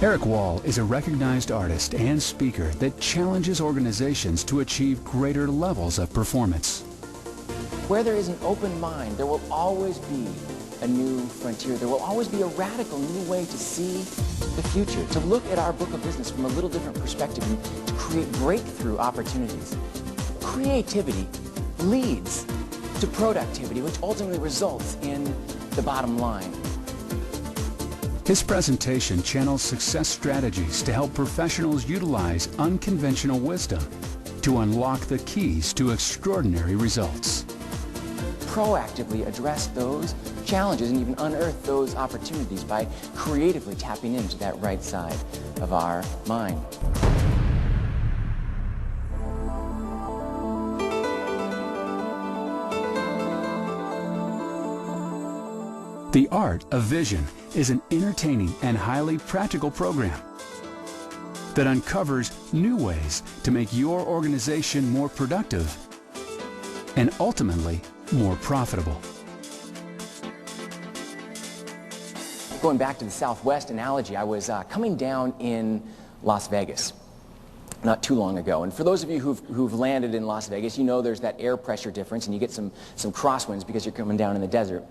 Erik Wahl is a recognized artist and speaker that challenges organizations to achieve greater levels of performance. Where there is an open mind, there will always be a new frontier. There will always be a radical new way to see the future, to look at our book of business from a little different perspective and to create breakthrough opportunities. Creativity leads to productivity, which ultimately results in the bottom line. His presentation channels success strategies to help professionals utilize unconventional wisdom to unlock the keys to extraordinary results. Proactively address those challenges and even unearth those opportunities by creatively tapping into that right side of our mind. The Art of Vision is an entertaining and highly practical program that uncovers new ways to make your organization more productive and ultimately more profitable. Going back to the Southwest analogy, I was coming down in Las Vegas not too long ago. And for those of you who've landed in Las Vegas, you know there's that air pressure difference and you get some crosswinds because you're coming down in the desert.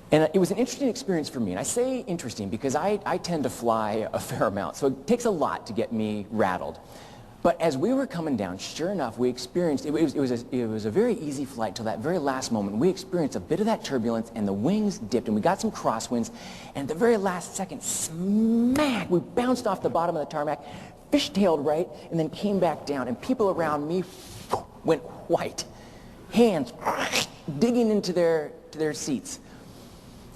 And it was an interesting experience for me. And I say interesting because I tend to fly a fair amount, so it takes a lot to get me rattled. But as we were coming down, sure enough, we experienced, it was a very easy flight till that very last moment. We experienced a bit of that turbulence and the wings dipped and we got some crosswinds. And at the very last second, smack, we bounced off the bottom of the tarmac, fishtailed right, and then came back down. And people around me went white, hands digging into their seats.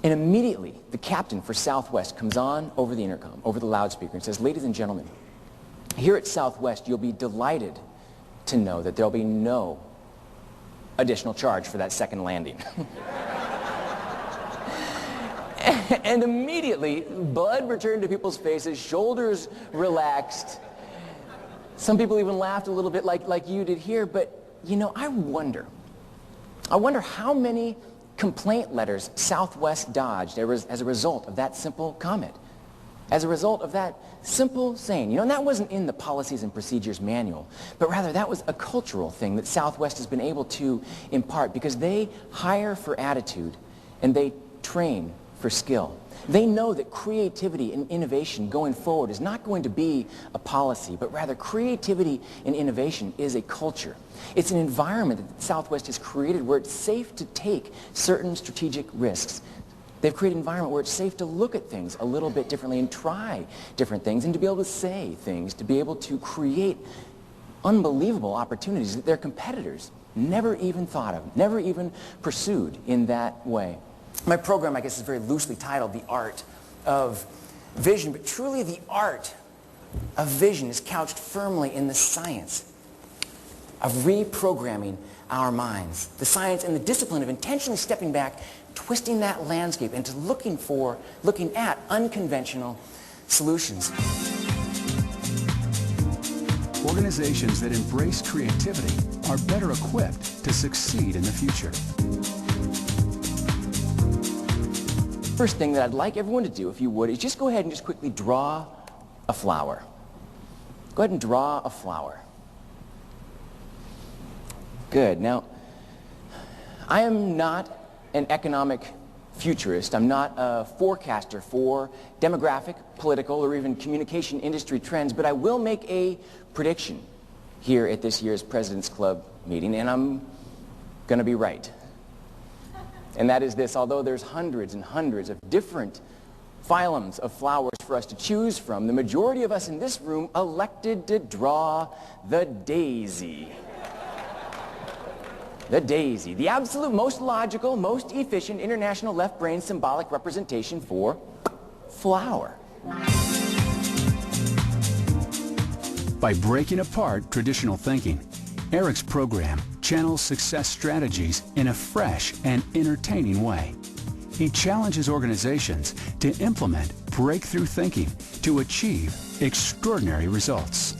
And immediately, the captain for Southwest comes on over the intercom, over the loudspeaker, and says, "Ladies and gentlemen, here at Southwest, you'll be delighted to know that there'll be no additional charge for that second landing." And immediately, blood returned to people's faces, shoulders relaxed. Some people even laughed a little bit like you did here. But, you know, I wonder how many complaint letters Southwest dodged as a result of that simple comment, as a result of that simple saying. You know, and that wasn't in the policies and procedures manual, but rather that was a cultural thing that Southwest has been able to impart because they hire for attitude and they train for skill. They know that creativity and innovation going forward is not going to be a policy, but rather creativity and innovation is a culture. It's an environment that Southwest has created where it's safe to take certain strategic risks. They've created an environment where it's safe to look at things a little bit differently and try different things and to be able to say things, to be able to create unbelievable opportunities that their competitors never even thought of, never even pursued in that way. My program, I guess, is very loosely titled The Art of Vision, but truly the art of vision is couched firmly in the science of reprogramming our minds, the science and the discipline of intentionally stepping back, twisting that landscape into looking at unconventional solutions. Organizations that embrace creativity are better equipped to succeed in the future. First thing that I'd like everyone to do, if you would, is just go ahead and just quickly draw a flower. Go ahead and draw a flower. Good. Now, I am not an economic futurist. I'm not a forecaster for demographic, political, or even communication industry trends, but I will make a prediction here at this year's President's Club meeting, and I'm going to be right. And that is this: although there's hundreds and hundreds of different phylums of flowers for us to choose from, the majority of us in this room elected to draw the daisy. The daisy, the absolute most logical, most efficient international left brain symbolic representation for flower. By breaking apart traditional thinking, Erik's program channels success strategies in a fresh and entertaining way. He challenges organizations to implement breakthrough thinking to achieve extraordinary results.